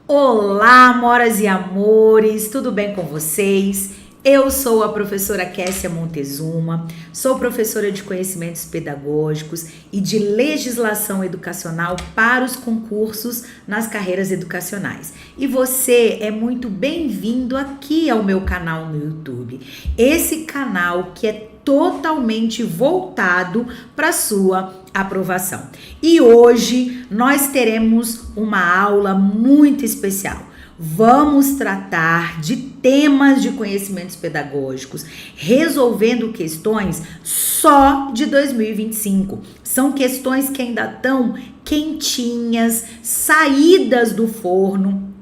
Olá, amoras e amores, tudo bem com vocês? Eu sou a professora Kessia Montezuma, sou professora de conhecimentos pedagógicos e de legislação educacional para os concursos nas carreiras educacionais. E você é muito bem-vindo aqui ao meu canal no YouTube. Esse canal que é totalmente voltado para sua aprovação. E hoje nós teremos uma aula muito especial. Vamos tratar de temas de conhecimentos pedagógicos, resolvendo questões só de 2025. São questões que ainda estão quentinhas, saídas do forno,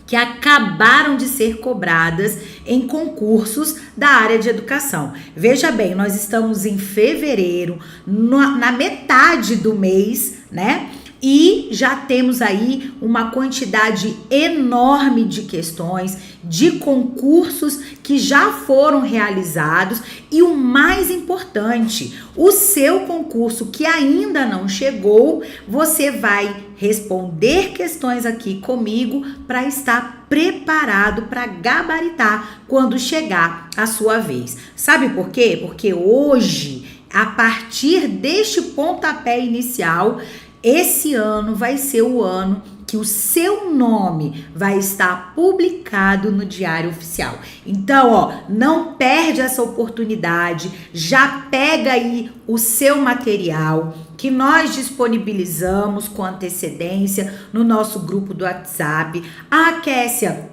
que acabaram de ser cobradas em concursos da área de educação. Veja bem, nós estamos em fevereiro, na metade do mês, né? E já temos aí uma quantidade enorme de questões, de concursos que já foram realizados e o mais importante, o seu concurso que ainda não chegou, você vai responder questões aqui comigo para estar preparado para gabaritar quando chegar a sua vez. Sabe por quê? Porque hoje, a partir deste pontapé inicial, esse ano vai ser o ano que o seu nome vai estar publicado no Diário Oficial. Então, não perde essa oportunidade, já pega aí o seu material que nós disponibilizamos com antecedência no nosso grupo do WhatsApp. Ah, Kessia,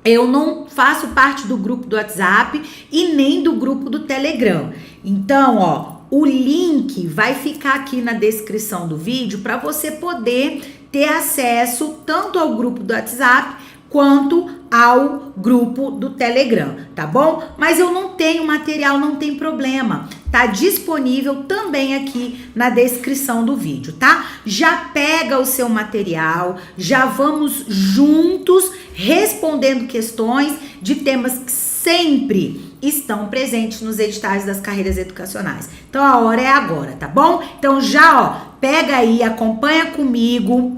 eu não faço parte do grupo do WhatsApp e nem do grupo do Telegram. Então, o link vai ficar aqui na descrição do vídeo para você poder ter acesso tanto ao grupo do WhatsApp quanto ao grupo do Telegram, tá bom? Mas eu não tenho material, não tem problema. Tá disponível também aqui na descrição do vídeo, tá? Já pega o seu material, já vamos juntos respondendo questões de temas que sempre estão presentes nos editais das carreiras educacionais. Então a hora é agora, tá bom? Então já, pega aí, acompanha comigo.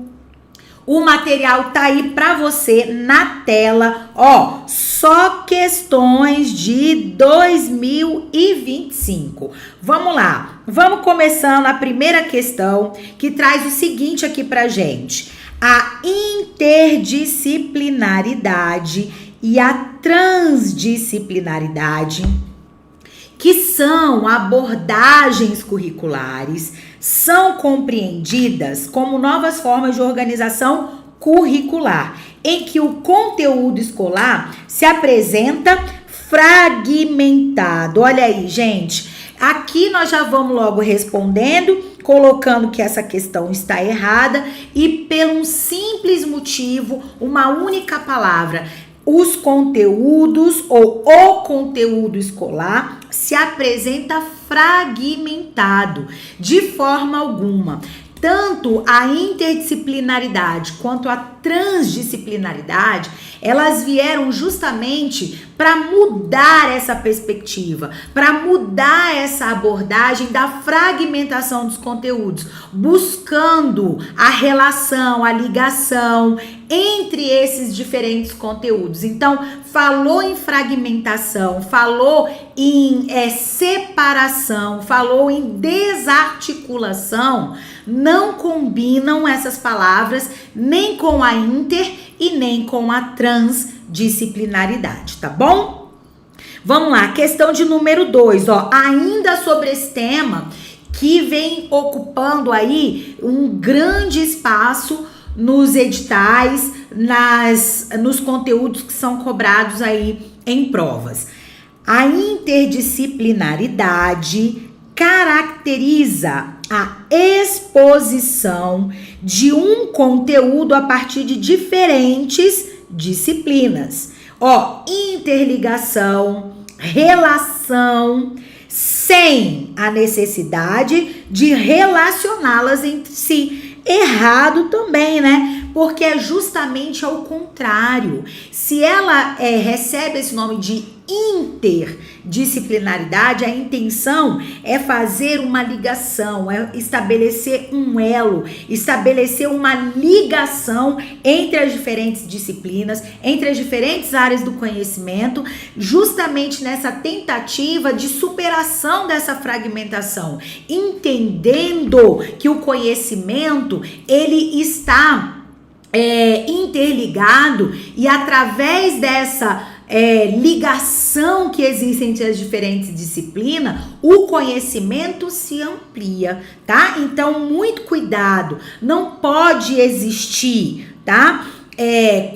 O material tá aí pra você na tela, só questões de 2025. Vamos lá, vamos começando a primeira questão, que traz o seguinte aqui pra gente: a interdisciplinaridade e a transdisciplinaridade, que são abordagens curriculares, são compreendidas como novas formas de organização curricular, em que o conteúdo escolar se apresenta fragmentado. Olha aí, gente, aqui nós já vamos logo respondendo, colocando que essa questão está errada e pelo um simples motivo, uma única palavra: os conteúdos ou o conteúdo escolar se apresenta fragmentado de forma alguma. Tanto a interdisciplinaridade quanto a transdisciplinaridade, elas vieram justamente para mudar essa perspectiva, para mudar essa abordagem da fragmentação dos conteúdos, buscando a relação, a ligação entre esses diferentes conteúdos. Então, falou em fragmentação, falou em separação, falou em desarticulação, não combinam essas palavras nem com a inter e nem com a transdisciplinaridade, tá bom? Vamos lá, questão de número 2, ainda sobre esse tema que vem ocupando aí um grande espaço nos editais, nos conteúdos que são cobrados aí em provas. A interdisciplinaridade caracteriza a exposição de um conteúdo a partir de diferentes disciplinas. Interligação, relação, sem a necessidade de relacioná-las entre si. Errado também, né? Porque é justamente ao contrário. Se ela recebe esse nome de interdisciplinaridade, a intenção é fazer uma ligação, é estabelecer um elo, estabelecer uma ligação entre as diferentes disciplinas, entre as diferentes áreas do conhecimento, justamente nessa tentativa de superação dessa fragmentação, entendendo que o conhecimento, ele está interligado, e através dessa ligação que existe entre as diferentes disciplinas, o conhecimento se amplia, tá? Então, muito cuidado, não pode existir, tá?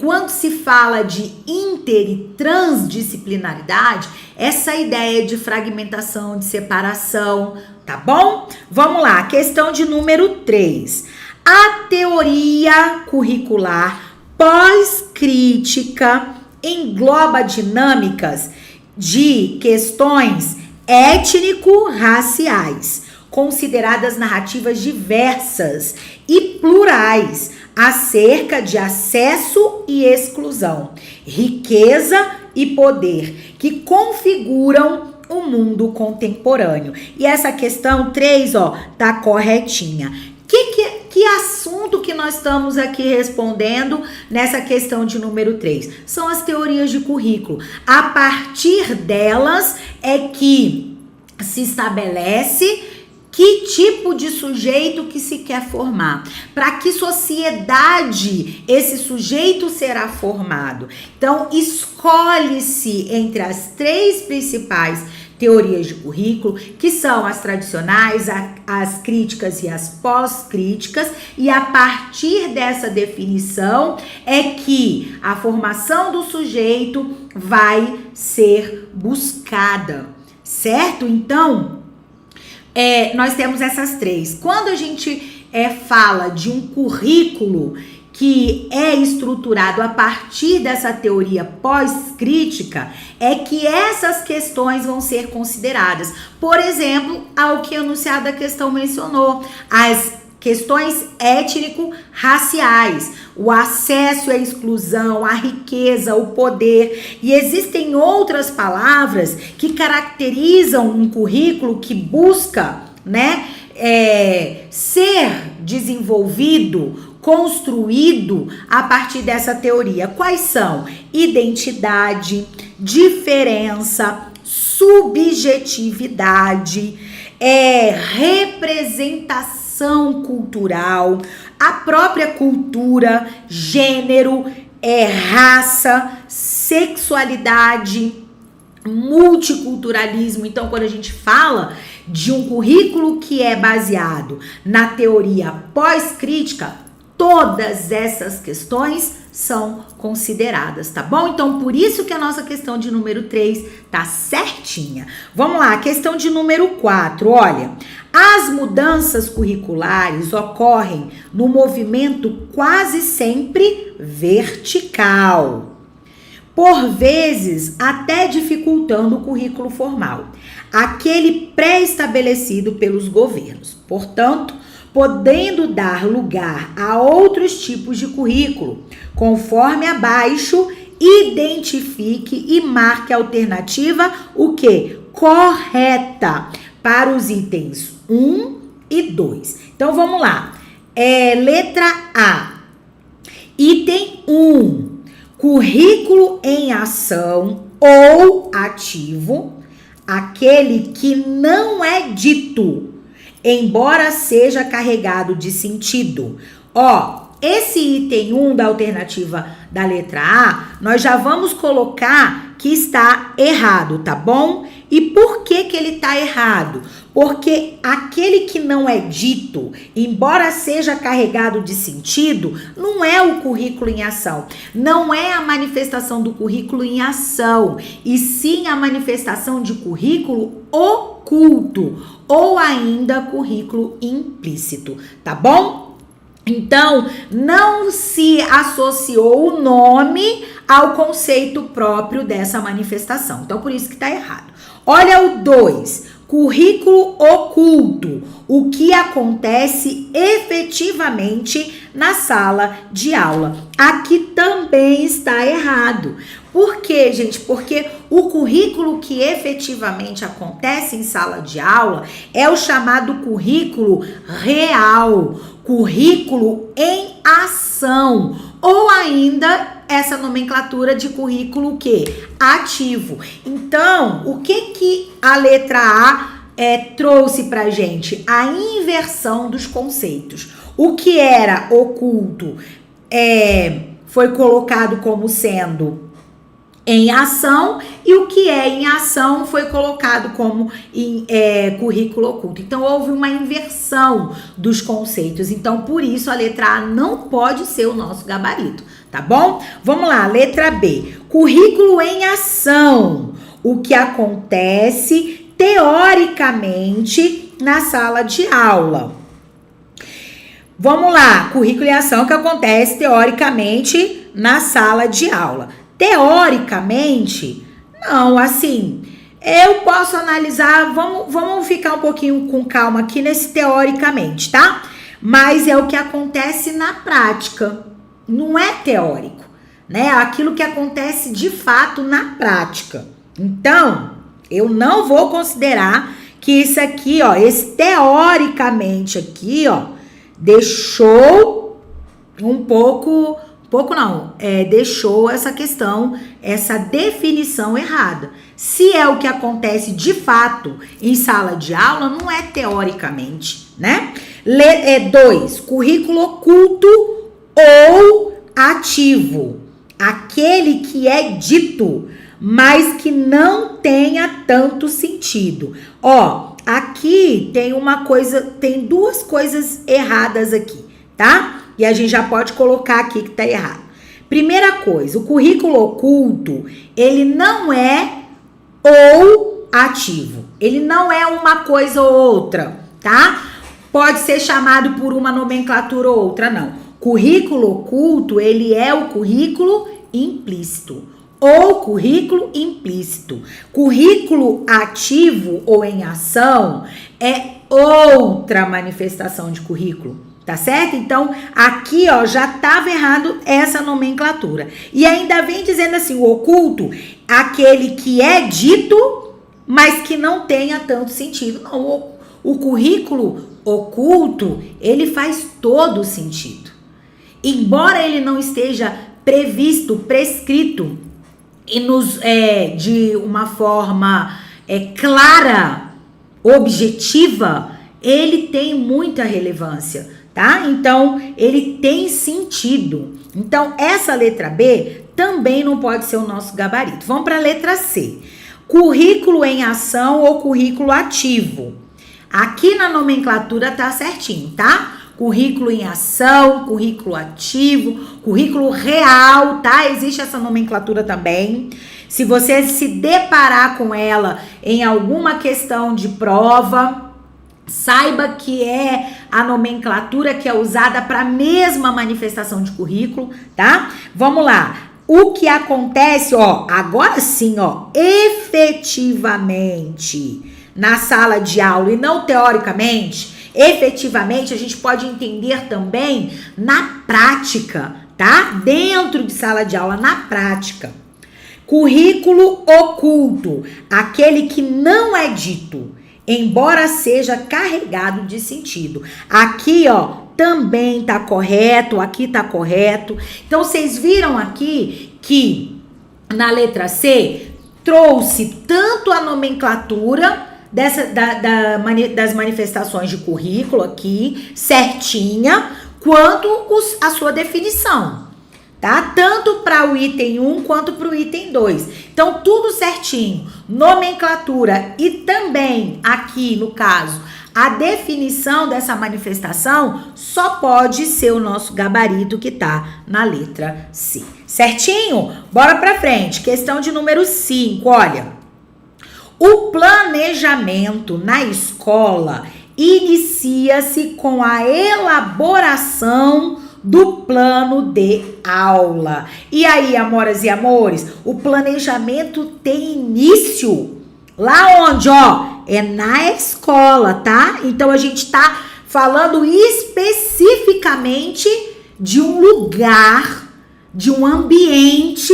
Quando se fala de inter e transdisciplinaridade, essa ideia de fragmentação, de separação, tá bom? Vamos lá, questão de número 3. A teoria curricular pós-crítica engloba dinâmicas de questões étnico-raciais, consideradas narrativas diversas e plurais acerca de acesso e exclusão, riqueza e poder, que configuram o mundo contemporâneo. E essa questão 3, tá corretinha. Que assunto que nós estamos aqui respondendo nessa questão de número 3? São as teorias de currículo. A partir delas é que se estabelece que tipo de sujeito que se quer formar, para que sociedade esse sujeito será formado. Então, escolhe-se entre as 3 principais teorias de currículo, que são as tradicionais, as críticas e as pós-críticas, e a partir dessa definição é que a formação do sujeito vai ser buscada, certo? Então, nós temos essas 3. Quando a gente fala de um currículo que é estruturado a partir dessa teoria pós-crítica, é que essas questões vão ser consideradas. Por exemplo, ao que a enunciado da questão mencionou, as questões étnico-raciais, o acesso e a exclusão, a riqueza, o poder, e existem outras palavras que caracterizam um currículo que busca, ser desenvolvido, construído a partir dessa teoria. Quais são? Identidade, diferença, subjetividade, representação cultural, a própria cultura, gênero, raça, sexualidade, multiculturalismo. Então, quando a gente fala de um currículo que é baseado na teoria pós-crítica, todas essas questões são consideradas, tá bom? Então, por isso que a nossa questão de número 3 tá certinha. Vamos lá, questão de número 4, olha. As mudanças curriculares ocorrem no movimento quase sempre vertical, por vezes até dificultando o currículo formal, aquele pré-estabelecido pelos governos. Portanto, podendo dar lugar a outros tipos de currículo, conforme abaixo, identifique e marque a alternativa, o quê? Correta, para os itens 1 e 2. Então, vamos lá. Letra A. Item 1. Currículo em ação ou ativo, aquele que não é dito, embora seja carregado de sentido. Esse item 1 da alternativa da letra A, nós já vamos colocar que está errado, tá bom? E por que ele está errado? Porque aquele que não é dito, embora seja carregado de sentido, não é o currículo em ação. Não é a manifestação do currículo em ação, e sim a manifestação de currículo oculto, ou ainda currículo implícito, tá bom? Então, não se associou o nome ao conceito próprio dessa manifestação. Então, por isso que está errado. Olha o 2, currículo oculto, o que acontece efetivamente na sala de aula. Aqui também está errado. Por quê, gente? Porque O currículo que efetivamente acontece em sala de aula é o chamado currículo real, currículo em ação, ou ainda essa nomenclatura de currículo que ativo. Então, o que a letra A trouxe pra gente? A inversão dos conceitos. O que era oculto foi colocado como sendo em ação, e o que é em ação foi colocado como currículo oculto. Então, houve uma inversão dos conceitos. Então, por isso, a letra A não pode ser o nosso gabarito, tá bom? Vamos lá, letra B. Currículo em ação. O que acontece teoricamente na sala de aula. Vamos lá, currículo em ação que acontece teoricamente na sala de aula. Teoricamente, não, assim, eu posso analisar, vamos ficar um pouquinho com calma aqui nesse teoricamente, tá? Mas é o que acontece na prática, não é teórico, né? É aquilo que acontece de fato na prática. Então, eu não vou considerar que isso aqui, ó, esse teoricamente aqui, ó, deixou deixou essa questão, essa definição errada. Se é o que acontece de fato em sala de aula, não é teoricamente, né? 2, currículo oculto ou ativo. Aquele que é dito, mas que não tenha tanto sentido. Ó, aqui tem duas coisas erradas aqui, tá? E a gente já pode colocar aqui que tá errado. Primeira coisa, o currículo oculto, ele não é ou ativo. Ele não é uma coisa ou outra, tá? Pode ser chamado por uma nomenclatura ou outra, não. Currículo oculto, ele é o currículo implícito ou currículo implícito. Currículo ativo ou em ação é outra manifestação de currículo. Tá certo? Então, aqui, ó, já estava errado essa nomenclatura. E ainda vem dizendo assim, o oculto, aquele que é dito, mas que não tenha tanto sentido. Não, o currículo oculto, ele faz todo sentido. Embora ele não esteja previsto, prescrito, e de uma forma clara, objetiva, ele tem muita relevância, tá? Então, ele tem sentido. Então, essa letra B também não pode ser o nosso gabarito. Vamos para a letra C. Currículo em ação ou currículo ativo. Aqui na nomenclatura tá certinho, tá? Currículo em ação, currículo ativo, currículo real, tá? Existe essa nomenclatura também. Se você se deparar com ela em alguma questão de prova, saiba que é a nomenclatura que é usada para a mesma manifestação de currículo, tá? Vamos lá. O que acontece, ó, agora sim, ó, efetivamente na sala de aula e não teoricamente, efetivamente a gente pode entender também na prática, tá? Dentro de sala de aula, na prática. Currículo oculto, aquele que não é dito, embora seja carregado de sentido. Aqui, ó, também tá correto, aqui tá correto. Então, vocês viram aqui que na letra C trouxe tanto a nomenclatura das manifestações de currículo aqui, certinha, quanto a sua definição, tá? Tanto para o item 1 quanto para o item 2. Então, tudo certinho. Nomenclatura e também aqui, no caso, a definição dessa manifestação só pode ser o nosso gabarito que tá na letra C. Certinho? Bora pra frente. Questão de número 5, olha. O planejamento na escola inicia-se com a elaboração do plano de aula. E aí, amoras e amores, o planejamento tem início lá onde, ó, é na escola, tá? Então, a gente tá falando especificamente de um lugar, de um ambiente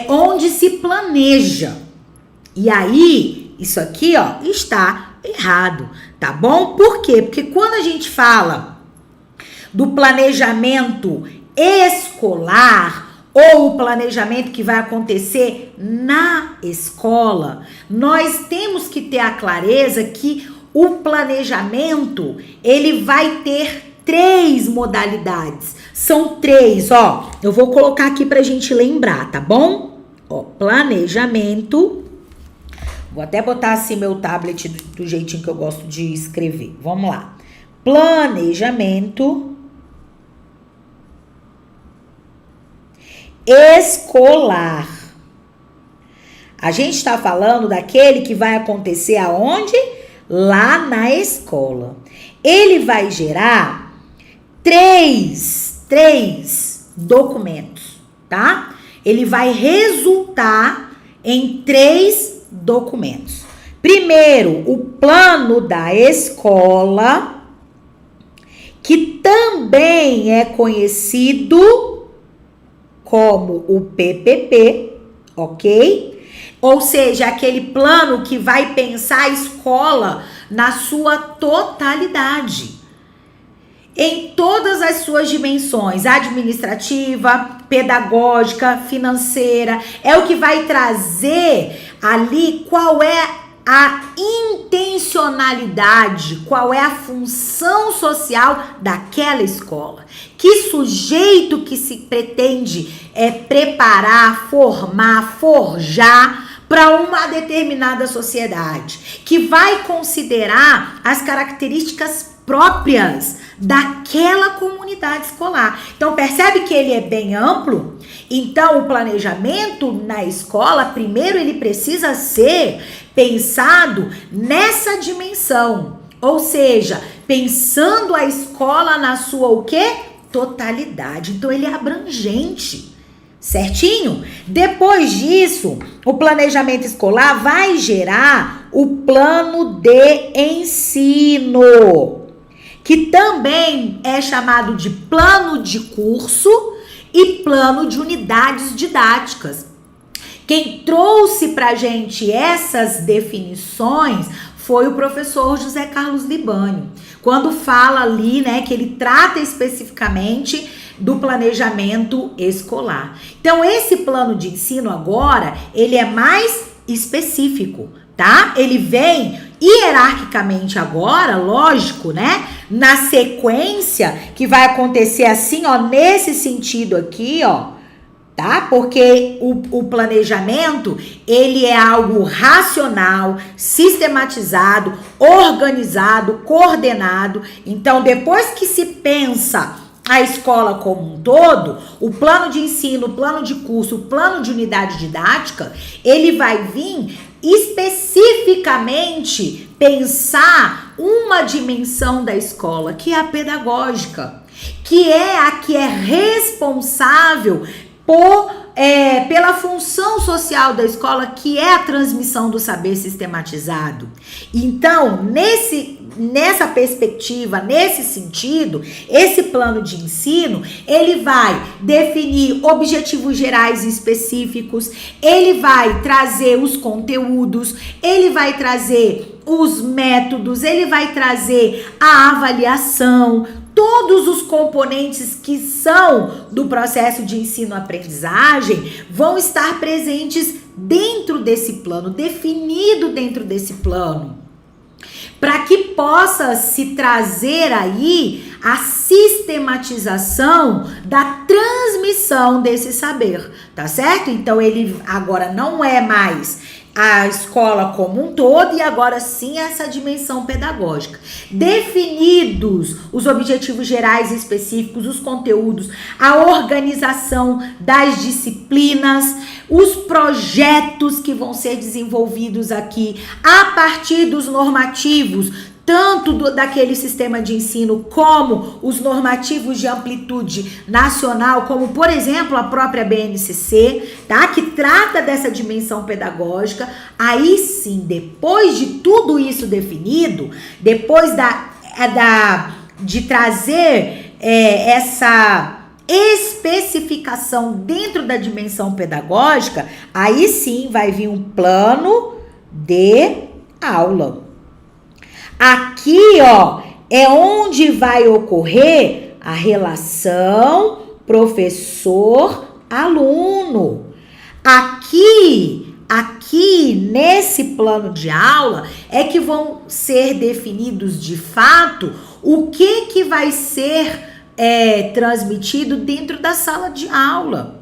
onde se planeja. E aí, isso aqui, ó, está errado, tá bom? Por quê? Porque quando a gente fala do planejamento escolar ou o planejamento que vai acontecer na escola, nós temos que ter a clareza que o planejamento, ele vai ter 3 modalidades. São 3, ó. Eu vou colocar aqui pra gente lembrar, tá bom? Ó, planejamento. Vou até botar assim meu tablet do jeitinho que eu gosto de escrever. Vamos lá. Planejamento escolar. A gente está falando daquele que vai acontecer aonde? Lá na escola. Ele vai gerar três documentos, tá? Ele vai resultar em 3 documentos. Primeiro, o plano da escola, que também é conhecido como o PPP, ok? Ou seja, aquele plano que vai pensar a escola na sua totalidade, em todas as suas dimensões, administrativa, pedagógica, financeira. É o que vai trazer ali qual é a intencionalidade, qual é a função social daquela escola. Que sujeito que se pretende preparar, formar, forjar para uma determinada sociedade, que vai considerar as características próprias daquela comunidade escolar. Então, percebe que ele é bem amplo? Então, o planejamento na escola, primeiro, ele precisa ser pensado nessa dimensão. Ou seja, pensando a escola na sua o quê? Totalidade. Então, ele é abrangente. Certinho? Depois disso, o planejamento escolar vai gerar o plano de ensino, que também é chamado de plano de curso e plano de unidades didáticas. Quem trouxe pra gente essas definições foi o professor José Carlos Libânio, quando fala ali, né, que ele trata especificamente do planejamento escolar. Então, esse plano de ensino agora, ele é mais específico, tá? Ele vem hierarquicamente agora, lógico, né? Na sequência que vai acontecer assim, ó, nesse sentido aqui, ó, tá? Porque o planejamento, ele é algo racional, sistematizado, organizado, coordenado. Então, depois que se pensa a escola como um todo, o plano de ensino, o plano de curso, o plano de unidade didática, ele vai vir especificamente pensar uma dimensão da escola, que é a pedagógica, que é a que é responsável pela função social da escola, que é a transmissão do saber sistematizado. Então, nessa perspectiva, nesse sentido, esse plano de ensino, ele vai definir objetivos gerais e específicos, ele vai trazer os conteúdos, ele vai trazer os métodos, ele vai trazer a avaliação, todos os componentes que são do processo de ensino-aprendizagem vão estar presentes dentro desse plano, definido dentro desse plano, para que possa se trazer aí a sistematização da transmissão desse saber, tá certo? Então, ele agora não é mais a escola como um todo, e agora sim essa dimensão pedagógica. Definidos os objetivos gerais e específicos, os conteúdos, a organização das disciplinas, os projetos que vão ser desenvolvidos aqui a partir dos normativos, tanto daquele sistema de ensino como os normativos de amplitude nacional, como, por exemplo, a própria BNCC, tá? Que trata dessa dimensão pedagógica. Aí sim, depois de tudo isso definido, depois de trazer essa especificação dentro da dimensão pedagógica, aí sim vai vir um plano de aula. Aqui, ó, é onde vai ocorrer a relação professor-aluno. Aqui nesse plano de aula é que vão ser definidos de fato o que vai ser transmitido dentro da sala de aula.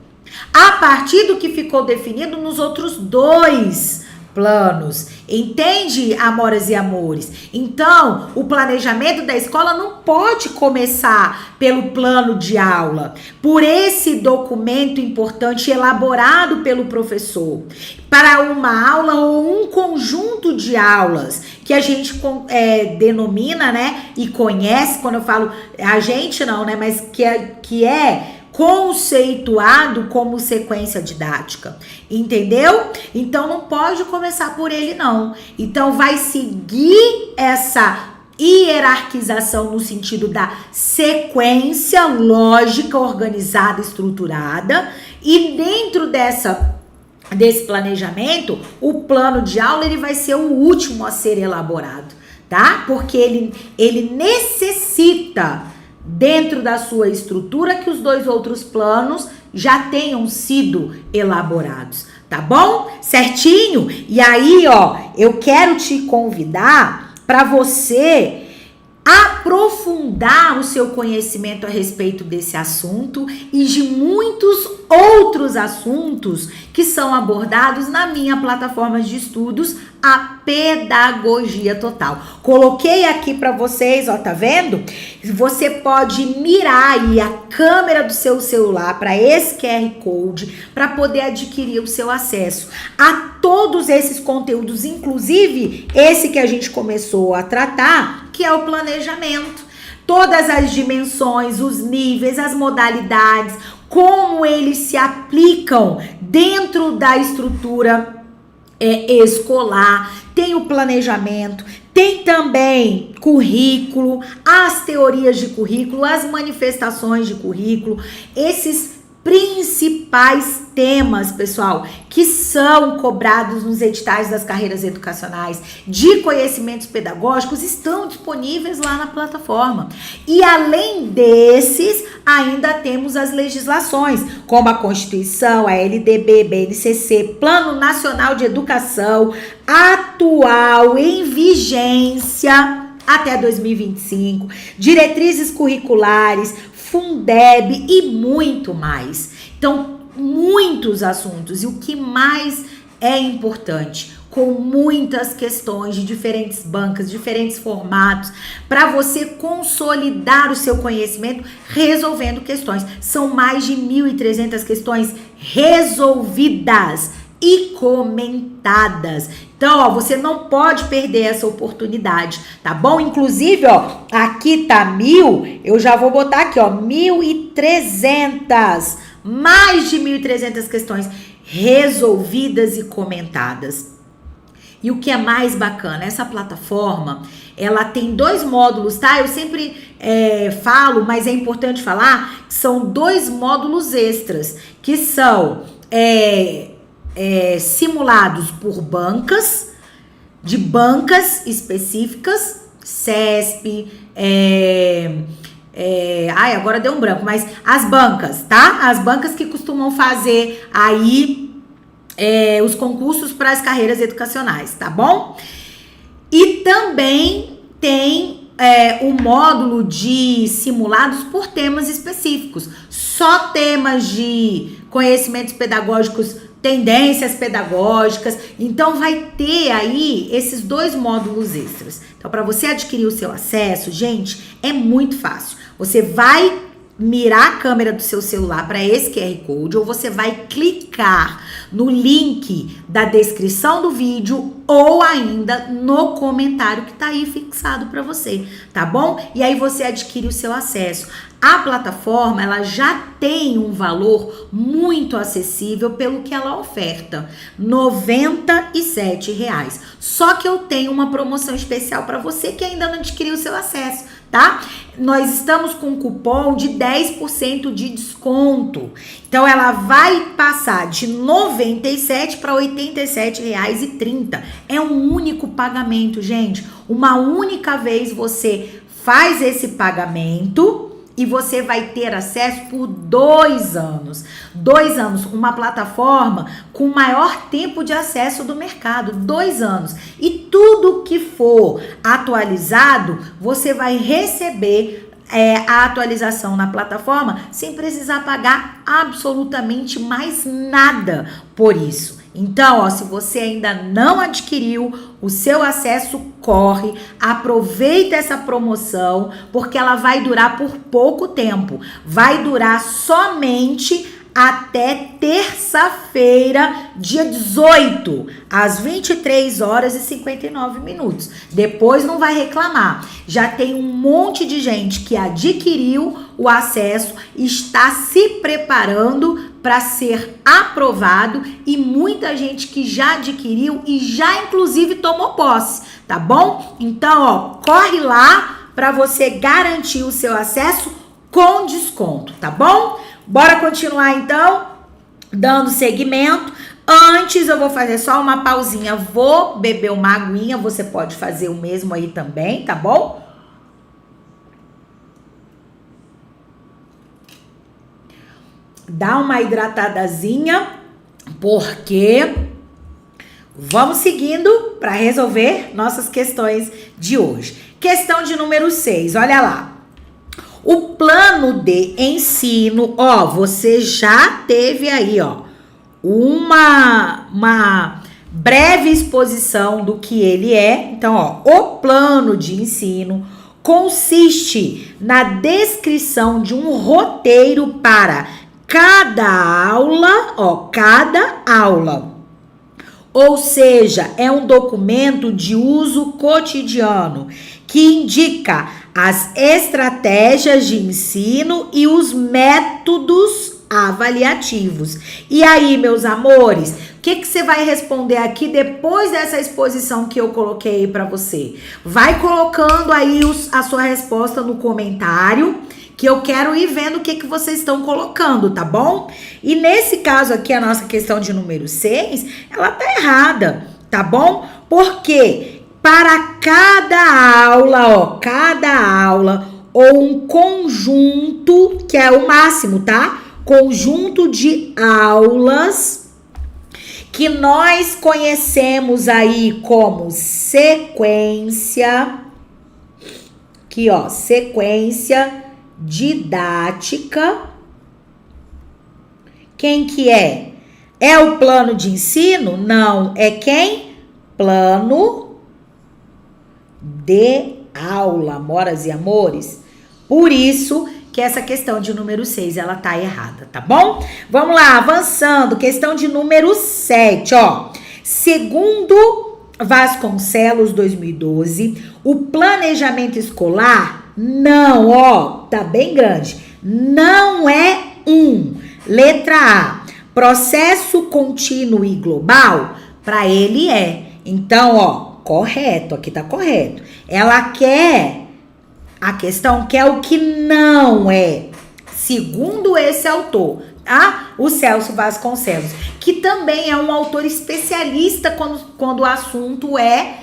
A partir do que ficou definido nos outros dois planos. Entende, amoras e amores? Então, o planejamento da escola não pode começar pelo plano de aula, por esse documento importante elaborado pelo professor, para uma aula ou um conjunto de aulas que a gente denomina, né, e conhece. Quando eu falo a gente não, né, mas que é conceituado como sequência didática, entendeu? Então não pode começar por ele não. Então vai seguir essa hierarquização no sentido da sequência lógica, organizada, estruturada, e dentro desse planejamento, o plano de aula ele vai ser o último a ser elaborado, tá? Porque ele necessita, dentro da sua estrutura, que os dois outros planos já tenham sido elaborados, tá bom? Certinho? E aí, ó, eu quero te convidar para você aprofundar o seu conhecimento a respeito desse assunto e de muitos outros assuntos que são abordados na minha plataforma de estudos, a Pedagogia Total. Coloquei aqui para vocês, ó, tá vendo? Você pode mirar aí a câmera do seu celular para esse QR Code para poder adquirir o seu acesso a todos esses conteúdos, inclusive esse que a gente começou a tratar, que é o planejamento. Todas as dimensões, os níveis, as modalidades, como eles se aplicam dentro da estrutura escolar. Tem o planejamento, tem também currículo, as teorias de currículo, as manifestações de currículo, esses principais temas, pessoal, que são cobrados nos editais das carreiras educacionais de conhecimentos pedagógicos, estão disponíveis lá na plataforma. E além desses, ainda temos as legislações, como a Constituição, a LDB, BNCC, Plano Nacional de Educação, atual, em vigência até 2025, diretrizes curriculares, Fundeb e muito mais. Então, muitos assuntos. E o que mais é importante, com muitas questões de diferentes bancas, diferentes formatos, para você consolidar o seu conhecimento resolvendo questões. São mais de 1.300 questões resolvidas e comentadas. Então, ó, você não pode perder essa oportunidade, tá bom? Inclusive, ó, aqui tá 1.000, eu já vou botar aqui, ó, 1.300, mais de 1.300 questões resolvidas e comentadas. E o que é mais bacana, essa plataforma, ela tem 2 módulos, tá? Eu sempre falo, mas é importante falar, que são 2 módulos extras, que são simulados por bancas, de bancas específicas, CESP, agora deu um branco, mas as bancas, tá? As bancas que costumam fazer aí os concursos para as carreiras educacionais, tá bom? E também tem o módulo de simulados por temas específicos, só temas de conhecimentos pedagógicos, tendências pedagógicas. Então vai ter aí esses 2 módulos extras. Então, para você adquirir o seu acesso, gente, é muito fácil. Você vai mirar a câmera do seu celular para esse QR Code, ou você vai clicar no link da descrição do vídeo ou ainda no comentário que tá aí fixado para você, tá bom? E aí você adquire o seu acesso. A plataforma, ela já tem um valor muito acessível pelo que ela oferta, R$ 97. Só que eu tenho uma promoção especial para você que ainda não adquiriu o seu acesso, tá? Nós estamos com um cupom de 10% de desconto. Então, ela vai passar de R$ 97 para R$ 87,30. É um único pagamento, gente. Uma única vez você faz esse pagamento e você vai ter acesso por 2 anos. 2 anos, uma plataforma com maior tempo de acesso do mercado. 2 anos. E tudo que for atualizado, você vai receber a atualização na plataforma sem precisar pagar absolutamente mais nada por isso. Então, ó, se você ainda não adquiriu o seu acesso, corre, aproveita essa promoção, porque ela vai durar por pouco tempo. Vai durar somente até terça-feira, dia 18, às 23h59. Depois não vai reclamar. Já tem um monte de gente que adquiriu o acesso, está se preparando para ser aprovado e muita gente que já adquiriu e já inclusive tomou posse, tá bom? Então, ó, corre lá para você garantir o seu acesso com desconto, tá bom? Bora continuar então, dando seguimento. Antes eu vou fazer só uma pausinha, vou beber uma aguinha, você pode fazer o mesmo aí também, tá bom? Dá uma hidratadazinha, porque vamos seguindo para resolver nossas questões de hoje. Questão de número 6, olha lá. O plano de ensino, ó, você já teve aí, ó, uma breve exposição do que ele é. Então, ó, o plano de ensino consiste na descrição de um roteiro para cada aula, ó, cada aula. Ou seja, é um documento de uso cotidiano que indica as estratégias de ensino e os métodos avaliativos. E aí, meus amores, o que você vai responder aqui depois dessa exposição que eu coloquei para você? Vai colocando aí a sua resposta no comentário, que eu quero ir vendo o que vocês estão colocando, tá bom? E nesse caso aqui, a nossa questão de número 6, ela tá errada, tá bom? Porque para cada aula, ó, cada aula, ou um conjunto, que é o máximo, tá? Conjunto de aulas que nós conhecemos aí como sequência, aqui ó, sequência didática. Quem que é? É o plano de ensino? Não. É quem? Plano de aula, amoras e amores. Por isso que essa questão de número 6, ela tá errada, tá bom? Vamos lá, avançando. Questão de número 7, ó. Segundo Vasconcelos, 2012, o planejamento escolar não, ó, tá bem grande. Não é letra A, processo contínuo e global, para ele é. Então, ó, correto, aqui tá correto. Ela quer, a questão quer o que não é, segundo esse autor, tá? O Celso Vasconcelos, que também é um autor especialista quando o assunto é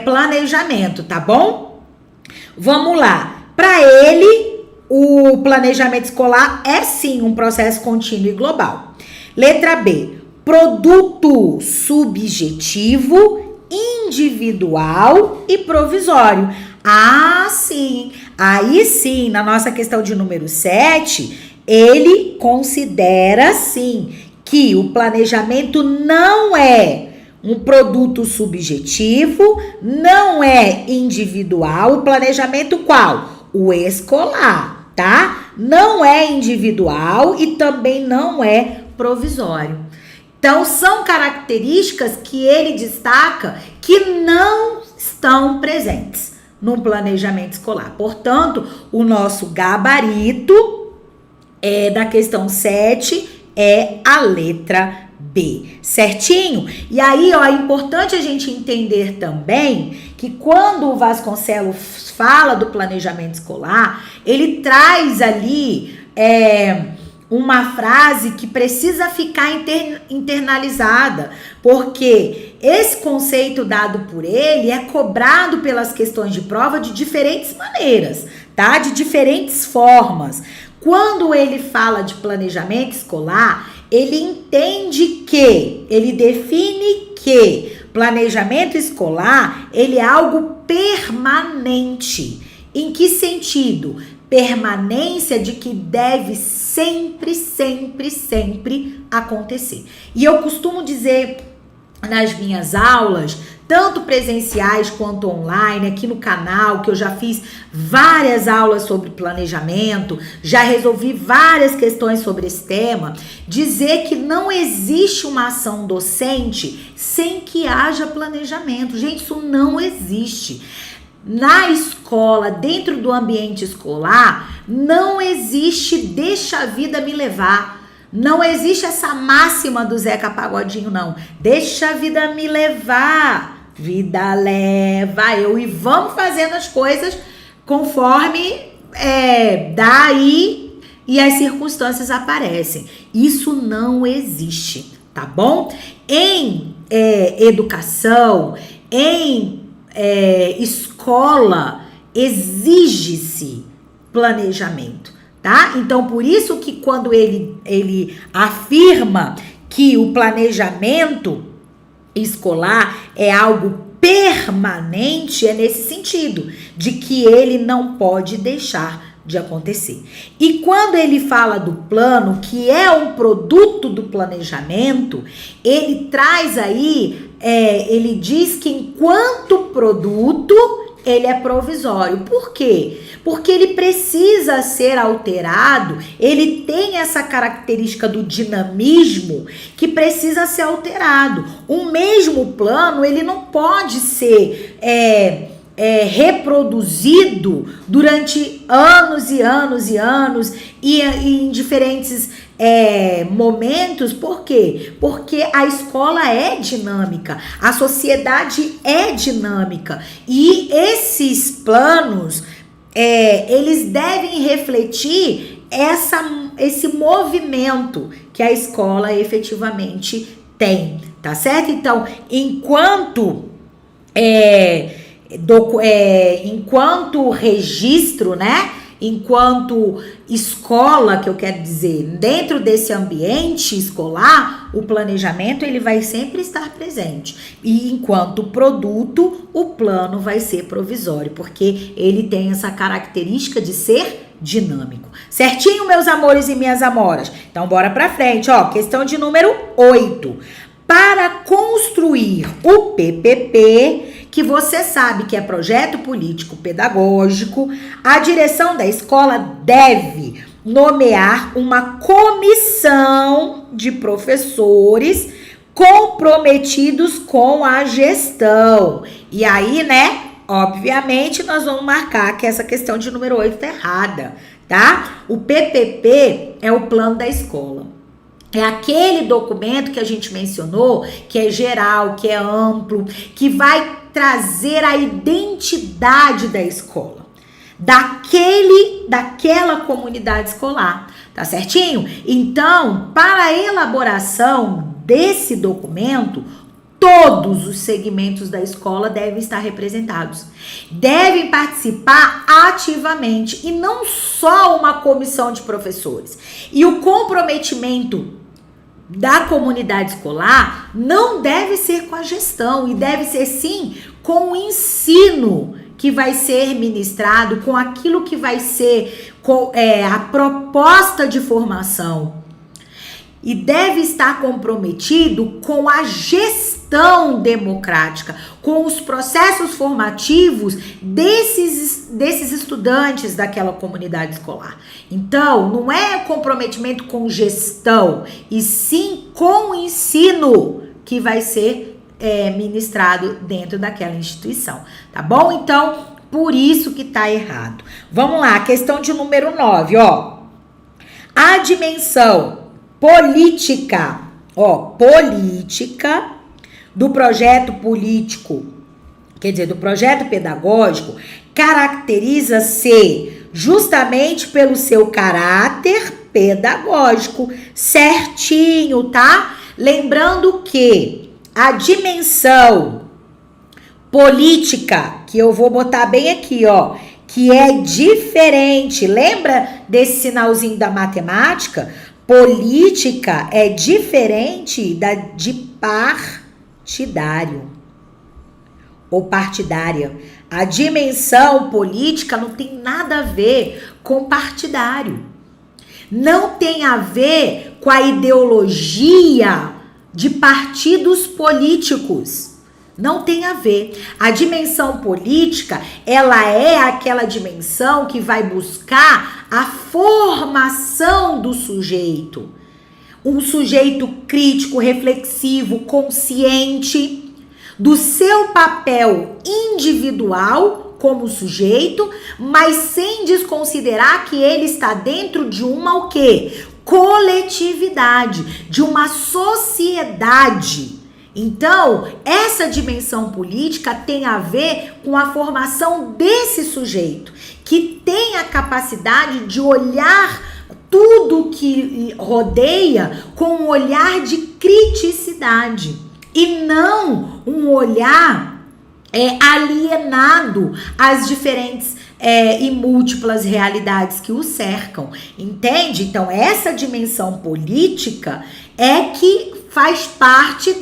planejamento, tá bom? Vamos lá. Para ele, o planejamento escolar é sim um processo contínuo e global. Letra B. Produto subjetivo, individual e provisório. Ah, sim. Aí sim, na nossa questão de número 7, ele considera sim que o planejamento não é um produto subjetivo, não é individual. O planejamento qual? O escolar, tá? Não é individual e também não é provisório. Então, são características que ele destaca que não estão presentes no planejamento escolar. Portanto, o nosso gabarito da questão 7 é a letra B, certinho? E aí, ó, é importante a gente entender também que quando o Vasconcelos fala do planejamento escolar, ele traz ali uma frase que precisa ficar internalizada, porque esse conceito dado por ele é cobrado pelas questões de prova de diferentes maneiras, tá? De diferentes formas. Quando ele fala de planejamento escolar, ele entende que, ele define que planejamento escolar, ele é algo permanente. Em que sentido? Permanência de que deve sempre, sempre, sempre acontecer. E eu costumo dizer nas minhas aulas, tanto presenciais quanto online, aqui no canal, que eu já fiz várias aulas sobre planejamento, já resolvi várias questões sobre esse tema, dizer que não existe uma ação docente sem que haja planejamento. Gente, isso não existe. Na escola, dentro do ambiente escolar, não existe deixa a vida me levar. Não existe essa máxima do Zeca Pagodinho, não. Deixa a vida me levar. Vida leva eu. E vamos fazendo as coisas conforme dá aí e as circunstâncias aparecem. Isso não existe, tá bom? Em educação, em escola, exige-se planejamento, tá? Então, por isso que quando ele afirma que o planejamento escolar é algo permanente, é nesse sentido, de que ele não pode deixar de acontecer. E quando ele fala do plano, que é um produto do planejamento, ele traz aí, ele diz que enquanto produto, ele é provisório. Por quê? Porque ele precisa ser alterado, ele tem essa característica do dinamismo que precisa ser alterado. O mesmo plano, ele não pode ser reproduzido durante anos e anos e anos e em diferentes momentos. Por quê? Porque a escola é dinâmica, a sociedade é dinâmica e esses planos eles devem refletir esse movimento que a escola efetivamente tem, tá certo? Então, enquanto registro, né? Enquanto escola, que eu quero dizer, dentro desse ambiente escolar, o planejamento ele vai sempre estar presente. E enquanto produto, o plano vai ser provisório, porque ele tem essa característica de ser dinâmico. Certinho, meus amores e minhas amoras? Então, bora pra frente, ó. Questão de número 8. Para construir o PPP, que você sabe que é projeto político pedagógico, a direção da escola deve nomear uma comissão de professores comprometidos com a gestão. E aí, né, obviamente, nós vamos marcar que essa questão de número 8 tá errada, tá? O PPP é o plano da escola. É aquele documento que a gente mencionou, que é geral, que é amplo, que vai trazer a identidade da escola, daquela comunidade escolar, tá certinho? Então, para a elaboração desse documento, todos os segmentos da escola devem estar representados, devem participar ativamente e não só uma comissão de professores. E o comprometimento da comunidade escolar não deve ser com a gestão e deve ser sim com o ensino que vai ser ministrado, com aquilo que vai ser a proposta de formação. E deve estar comprometido com a gestão democrática, com os processos formativos desses estudantes daquela comunidade escolar. Então, não é comprometimento com gestão, e sim com o ensino que vai ser ministrado dentro daquela instituição, tá bom? Então, por isso que tá errado. Vamos lá, questão de número 9, ó. A dimensão política política, do projeto político, quer dizer, do projeto pedagógico, caracteriza-se justamente pelo seu caráter pedagógico, certinho, tá? Lembrando que a dimensão política, que eu vou botar bem aqui, que é diferente, lembra desse sinalzinho da matemática? Política é diferente de partidário ou partidária. A dimensão política não tem nada a ver com partidário. Não tem a ver com a ideologia de partidos políticos. Não tem a ver. A dimensão política, ela é aquela dimensão que vai buscar a formação do sujeito. Um sujeito crítico, reflexivo, consciente do seu papel individual como sujeito, mas sem desconsiderar que ele está dentro de uma o quê? Coletividade, de uma sociedade. Então, essa dimensão política tem a ver com a formação desse sujeito, que tem a capacidade de olhar tudo que rodeia com um olhar de criticidade e não um olhar alienado às diferentes e múltiplas realidades que o cercam, entende? Então, essa dimensão política é que faz parte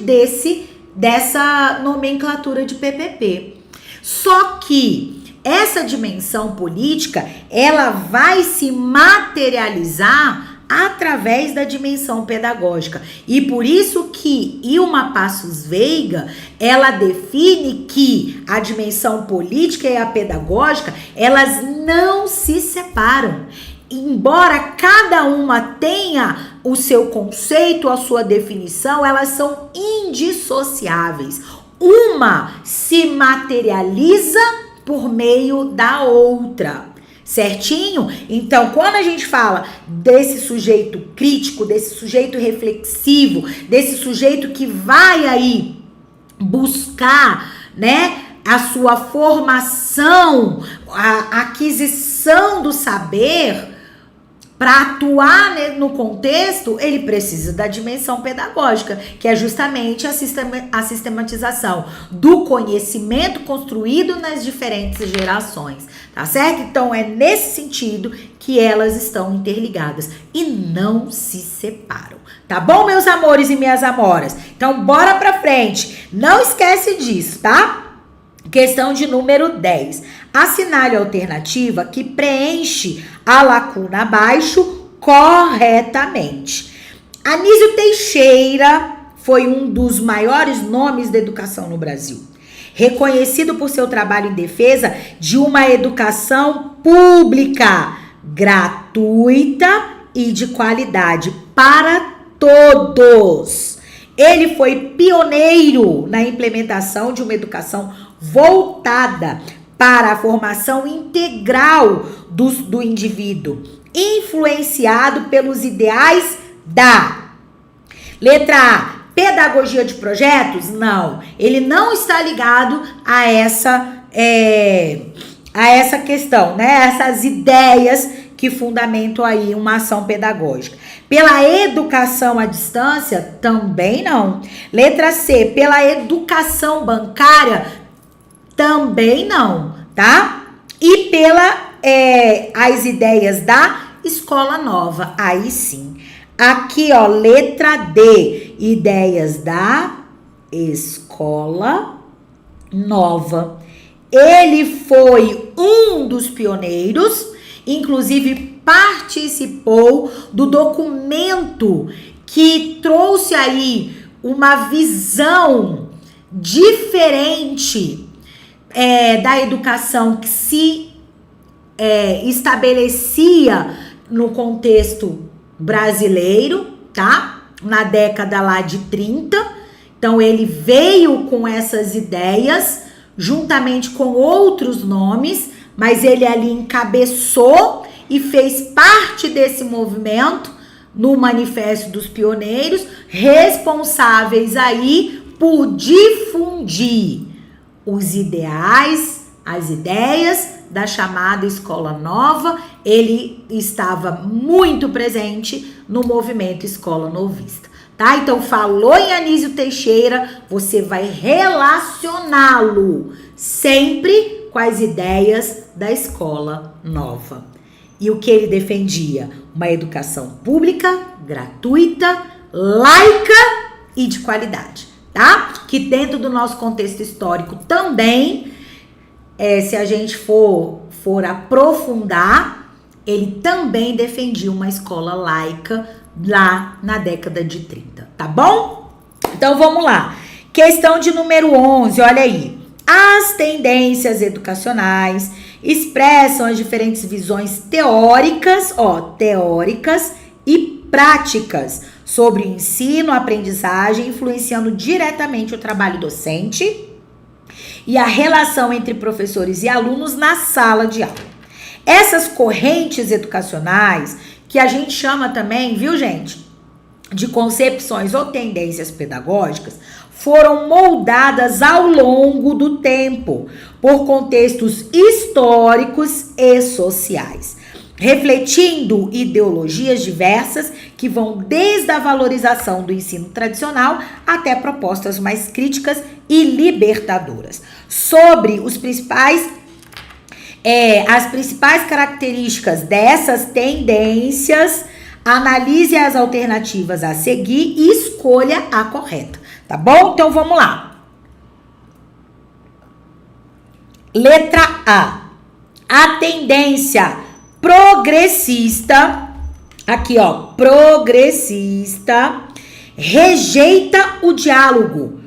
dessa nomenclatura de PPP. Só que essa dimensão política, ela vai se materializar através da dimensão pedagógica. E por isso que Ilma Passos Veiga, ela define que a dimensão política e a pedagógica, elas não se separam. Embora cada uma tenha o seu conceito, a sua definição, elas são indissociáveis. Uma se materializa por meio da outra. Certinho? Então, quando a gente fala desse sujeito crítico, desse sujeito reflexivo, desse sujeito que vai aí buscar, né, a sua formação, a aquisição do saber, para atuar no contexto, ele precisa da dimensão pedagógica, que é justamente a sistematização do conhecimento construído nas diferentes gerações, tá certo? Então, é nesse sentido que elas estão interligadas e não se separam, tá bom, meus amores e minhas amoras? Então, bora pra frente. Não esquece disso, tá? Questão de número 10. Assinale a alternativa que preenche a lacuna abaixo corretamente. Anísio Teixeira foi um dos maiores nomes da educação no Brasil. Reconhecido por seu trabalho em defesa de uma educação pública, gratuita e de qualidade para todos. Ele foi pioneiro na implementação de uma educação voltada para a formação integral do indivíduo, influenciado pelos ideais da letra A, pedagogia de projetos? Não, ele não está ligado a essa questão, né? Essas ideias que fundamentam aí uma ação pedagógica. Pela educação à distância? Também não. Letra C, pela educação bancária? Também não, tá? E as ideias da escola nova, aí sim. Aqui, ó, letra D, ideias da escola nova. Ele foi um dos pioneiros, inclusive participou do documento que trouxe aí uma visão diferente da educação que se estabelecia no contexto brasileiro, tá? Na década lá de 30. Então, ele veio com essas ideias, juntamente com outros nomes, mas ele ali encabeçou e fez parte desse movimento, no Manifesto dos Pioneiros, responsáveis aí por difundir os ideais, as ideias da chamada Escola Nova. Ele estava muito presente no movimento Escola Novista, tá? Então, falou em Anísio Teixeira, você vai relacioná-lo sempre com as ideias da Escola Nova. E o que ele defendia? Uma educação pública, gratuita, laica e de qualidade, tá? Que dentro do nosso contexto histórico também, se a gente for aprofundar, ele também defendia uma escola laica lá na década de 30, tá bom? Então vamos lá. Questão de número 11, olha aí. As tendências educacionais expressam as diferentes visões teóricas e práticas sobre o ensino, aprendizagem, influenciando diretamente o trabalho docente e a relação entre professores e alunos na sala de aula. Essas correntes educacionais, que a gente chama também, viu, gente, de concepções ou tendências pedagógicas, foram moldadas ao longo do tempo por contextos históricos e sociais, refletindo ideologias diversas que vão desde a valorização do ensino tradicional até propostas mais críticas e libertadoras. Sobre as principais características dessas tendências, analise as alternativas a seguir e escolha a correta, tá bom? Então vamos lá. Letra A. A tendência progressista, aqui ó, progressista, rejeita o diálogo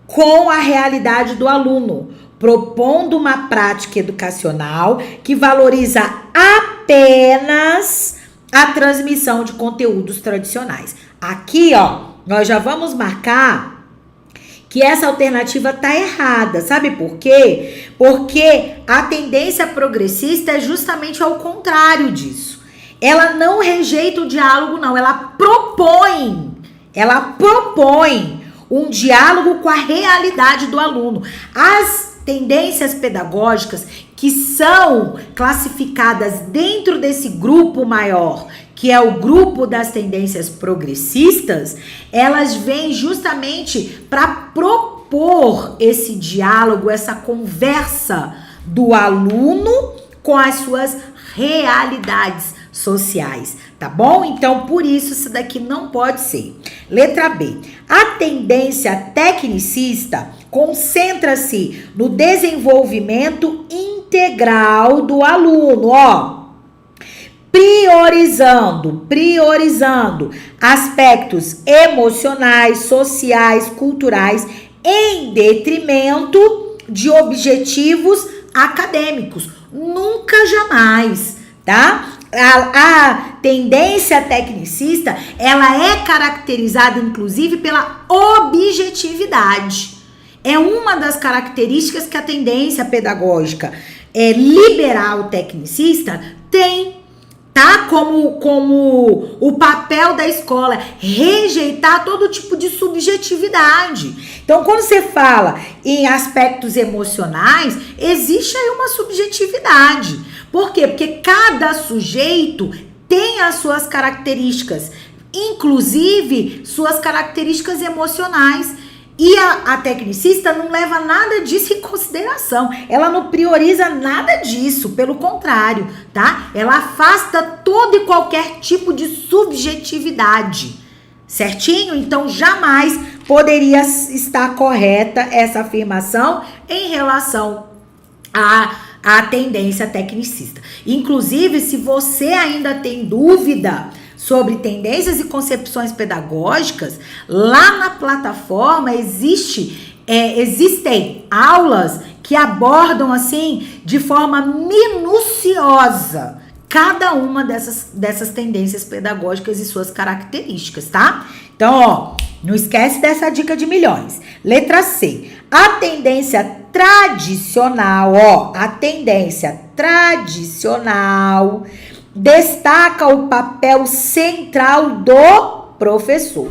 com a realidade do aluno, propondo uma prática educacional que valoriza apenas a transmissão de conteúdos tradicionais. Aqui, ó, nós já vamos marcar que essa alternativa tá errada. Sabe por quê? Porque a tendência progressista é justamente ao contrário disso. Ela não rejeita o diálogo, não. Ela propõe um diálogo com a realidade do aluno. As tendências pedagógicas que são classificadas dentro desse grupo maior, que é o grupo das tendências progressistas, elas vêm justamente para propor esse diálogo, essa conversa do aluno com as suas realidades sociais, tá bom? Então, por isso daqui não pode ser. Letra B. A tendência tecnicista concentra-se no desenvolvimento integral do aluno, ó, priorizando aspectos emocionais, sociais, culturais, em detrimento de objetivos acadêmicos. Nunca, jamais, tá? A tendência tecnicista, ela é caracterizada, inclusive, pela objetividade. É uma das características que a tendência pedagógica liberal tecnicista tem, tá? Como o papel da escola, rejeitar todo tipo de subjetividade. Então, quando você fala em aspectos emocionais, existe aí uma subjetividade. Por quê? Porque cada sujeito tem as suas características, inclusive suas características emocionais. E a tecnicista não leva nada disso em consideração. Ela não prioriza nada disso, pelo contrário, tá? Ela afasta todo e qualquer tipo de subjetividade, certinho? Então, jamais poderia estar correta essa afirmação em relação à tendência tecnicista. Inclusive, se você ainda tem dúvida sobre tendências e concepções pedagógicas, lá na plataforma existem aulas que abordam assim de forma minuciosa cada uma dessas tendências pedagógicas e suas características, tá? Então, ó, não esquece dessa dica de milhões. Letra C. A tendência tradicional, destaca o papel central do professor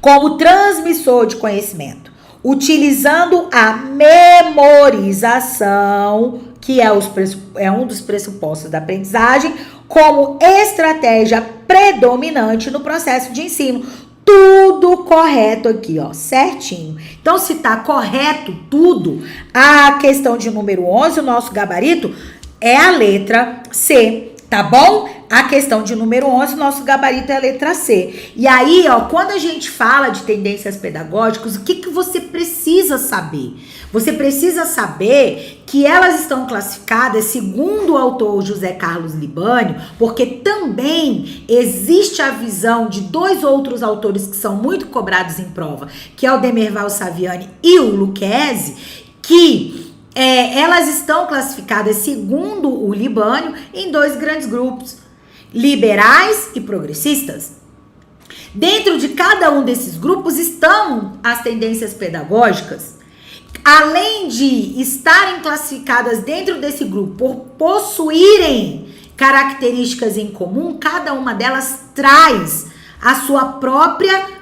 como transmissor de conhecimento, utilizando a memorização, que é um dos pressupostos da aprendizagem, como estratégia predominante no processo de ensino. Tudo correto aqui, ó, certinho. Então, se tá correto tudo, a questão de número 11, o nosso gabarito, é a letra C, tá bom? A questão de número 11, nosso gabarito é a letra C. E aí, ó, quando a gente fala de tendências pedagógicas, o que você precisa saber? Você precisa saber que elas estão classificadas segundo o autor José Carlos Libânio, porque também existe a visão de dois outros autores que são muito cobrados em prova, que é o Demerval Saviani e o Lucchesi, que elas estão classificadas, segundo o Libânio, em dois grandes grupos, liberais e progressistas. Dentro de cada um desses grupos estão as tendências pedagógicas. Além de estarem classificadas dentro desse grupo por possuírem características em comum, cada uma delas traz a sua própria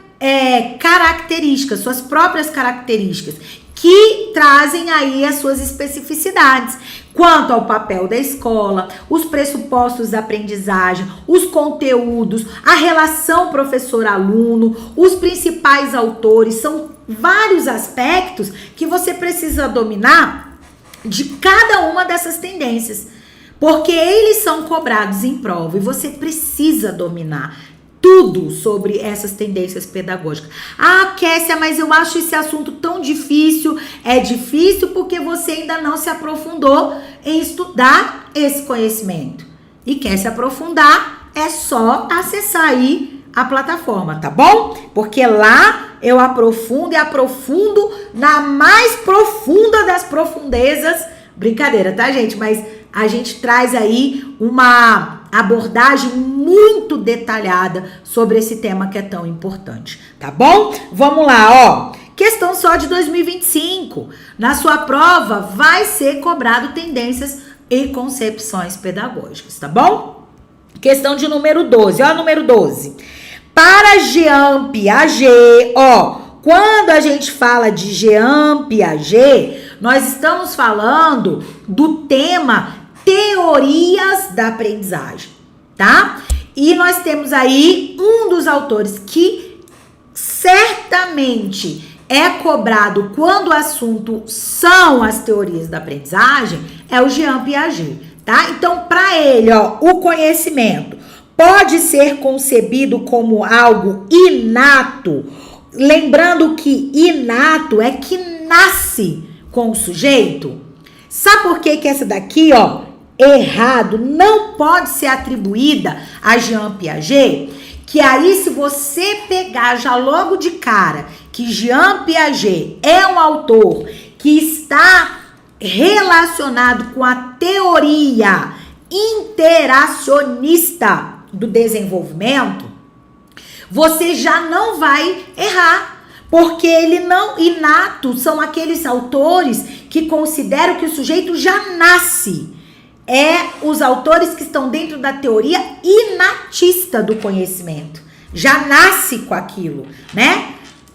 característica, suas próprias características, que trazem aí as suas especificidades, quanto ao papel da escola, os pressupostos da aprendizagem, os conteúdos, a relação professor-aluno, os principais autores, são vários aspectos que você precisa dominar de cada uma dessas tendências, porque eles são cobrados em prova e você precisa dominar tudo sobre essas tendências pedagógicas. Ah, Kessia, mas eu acho esse assunto tão difícil. É difícil porque você ainda não se aprofundou em estudar esse conhecimento. E quer se aprofundar, é só acessar aí a plataforma, tá bom? Porque lá eu aprofundo e aprofundo na mais profunda das profundezas. Brincadeira, tá, gente? Mas a gente traz aí uma abordagem muito detalhada sobre esse tema que é tão importante, tá bom? Vamos lá, ó. Questão só de 2025. Na sua prova vai ser cobrado tendências e concepções pedagógicas, tá bom? Questão de número 12, ó, número 12. Para Jean Piaget, ó, quando a gente fala de Jean Piaget, nós estamos falando do tema teorias da aprendizagem, tá? E nós temos aí um dos autores que certamente é cobrado quando o assunto são as teorias da aprendizagem, é o Jean Piaget, tá? Então, para ele, ó, o conhecimento pode ser concebido como algo inato, lembrando que inato é que nasce com o sujeito. Sabe por que essa daqui, ó, errado, não pode ser atribuída a Jean Piaget? Que aí, se você pegar já logo de cara que Jean Piaget é um autor que está relacionado com a teoria interacionista do desenvolvimento, você já não vai errar. Porque ele não, inato, são aqueles autores que consideram que o sujeito já nasce. Os autores que estão dentro da teoria inatista do conhecimento. Já nasce com aquilo, né?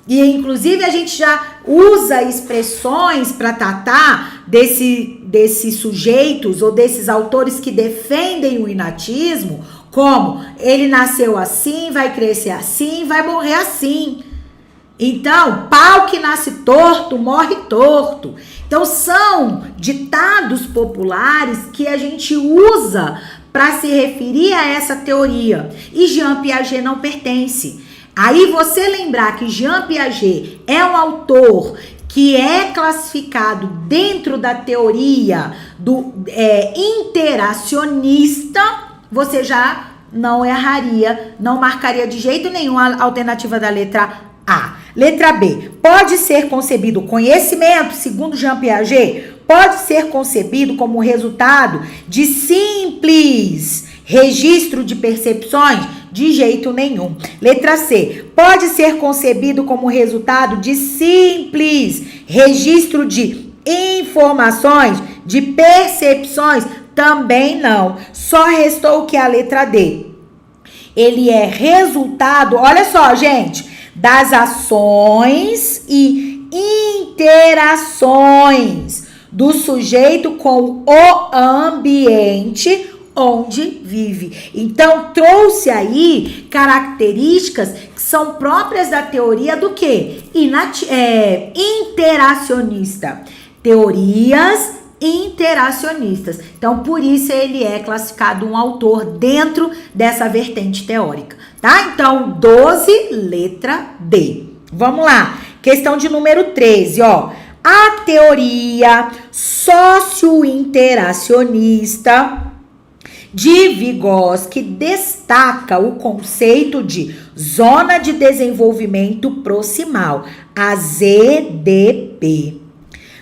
E, inclusive, a gente já usa expressões para tratar desses sujeitos ou desses autores que defendem o inatismo, como ele nasceu assim, vai crescer assim, vai morrer assim. Então, pau que nasce torto, morre torto. Então, são ditados populares que a gente usa para se referir a essa teoria. E Jean Piaget não pertence. Aí, você lembrar que Jean Piaget é um autor que é classificado dentro da teoria do interacionista, você já não erraria, não marcaria de jeito nenhum a alternativa da letra A. Letra B. Pode ser concebido o conhecimento, segundo Jean Piaget, pode ser concebido como resultado de simples registro de percepções? De jeito nenhum. Letra C. Pode ser concebido como resultado de simples registro de informações, de percepções? Também não. Só restou o que? A letra D. Ele é resultado, olha só, gente, das ações e interações do sujeito com o ambiente onde vive. Então, trouxe aí características que são próprias da teoria do quê? Interacionista. Teorias interacionistas. Então, por isso ele é classificado um autor dentro dessa vertente teórica, tá? Então, 12, letra D. Vamos lá. Questão de número 13, ó. A teoria sociointeracionista de Vygotsky destaca o conceito de zona de desenvolvimento proximal, a ZDP.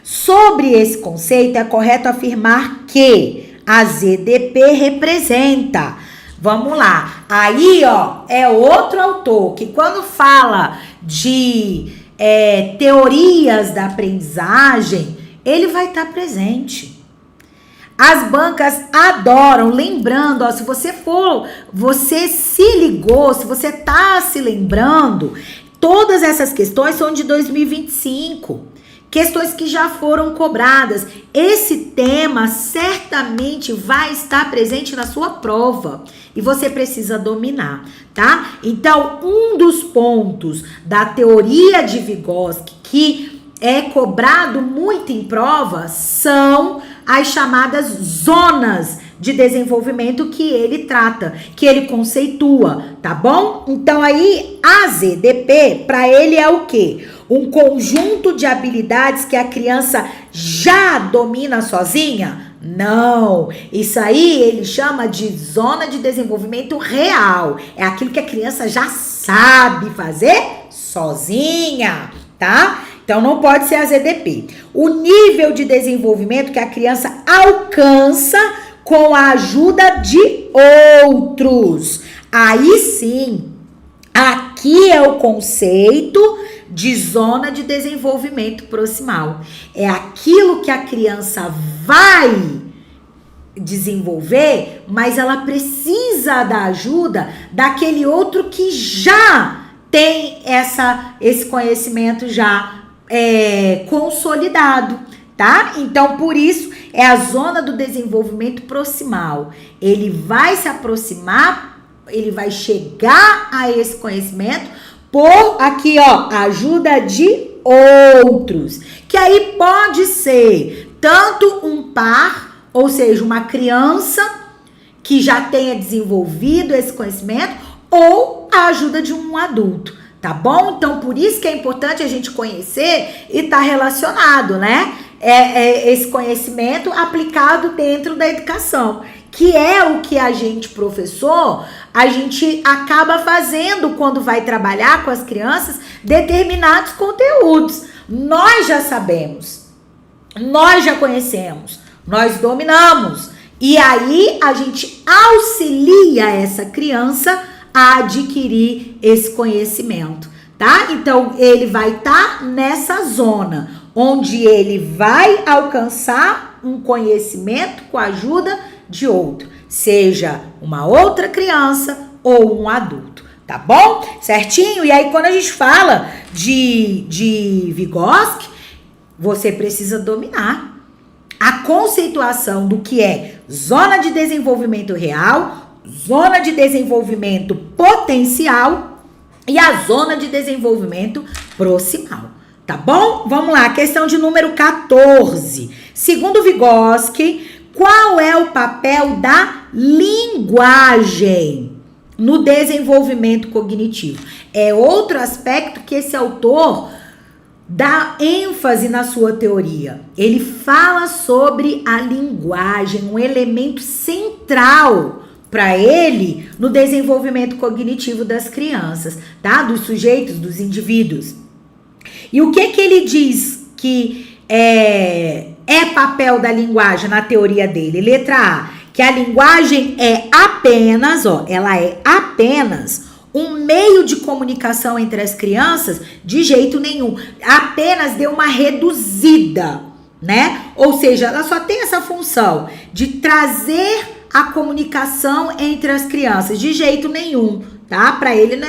Sobre esse conceito, é correto afirmar que a ZDP representa. Vamos lá. Aí, ó, é outro autor que quando fala de teorias da aprendizagem, ele vai estar presente. As bancas adoram, lembrando, ó, se você se ligou, se você tá se lembrando, todas essas questões são de 2025. Questões que já foram cobradas. Esse tema certamente vai estar presente na sua prova e você precisa dominar, tá? Então, um dos pontos da teoria de Vygotsky que é cobrado muito em prova são as chamadas zonas de desenvolvimento que ele trata, que ele conceitua, tá bom? Então aí a ZDP para ele é o quê? Um conjunto de habilidades que a criança já domina sozinha? Não, isso aí ele chama de zona de desenvolvimento real. É aquilo que a criança já sabe fazer sozinha, tá? Então não pode ser a ZDP. O nível de desenvolvimento que a criança alcança com a ajuda de outros. Aí sim, aqui é o conceito de zona de desenvolvimento proximal. É aquilo que a criança vai desenvolver, mas ela precisa da ajuda daquele outro que já tem esse conhecimento já consolidado, tá? Então, por isso, é a zona do desenvolvimento proximal. Ele vai se aproximar, ele vai chegar a esse conhecimento por aqui, ó, ajuda de outros. Que aí pode ser tanto um par, ou seja, uma criança que já tenha desenvolvido esse conhecimento, ou a ajuda de um adulto. Tá bom? Então, por isso que é importante a gente conhecer e tá relacionado, né? Esse conhecimento aplicado dentro da educação, que é o que a gente, professor, a gente acaba fazendo quando vai trabalhar com as crianças determinados conteúdos. Nós já sabemos, nós já conhecemos, nós dominamos. E aí, a gente auxilia essa criança a adquirir esse conhecimento, tá? Então, ele vai estar nessa zona, onde ele vai alcançar um conhecimento com a ajuda de outro, seja uma outra criança ou um adulto, tá bom? Certinho? E aí, quando a gente fala de Vygotsky, você precisa dominar a conceituação do que é zona de desenvolvimento real, zona de desenvolvimento potencial e a zona de desenvolvimento proximal, tá bom? Vamos lá, questão de número 14. Segundo Vygotsky, qual é o papel da linguagem no desenvolvimento cognitivo? É outro aspecto que esse autor dá ênfase na sua teoria. Ele fala sobre a linguagem, um elemento central para ele no desenvolvimento cognitivo das crianças, tá? Dos sujeitos, dos indivíduos. E o que ele diz que é papel da linguagem na teoria dele? Letra A, que a linguagem é apenas, ela é apenas um meio de comunicação entre as crianças? De jeito nenhum. Apenas deu uma reduzida, né? Ou seja, ela só tem essa função de trazer a comunicação entre as crianças, de jeito nenhum, tá? Para ele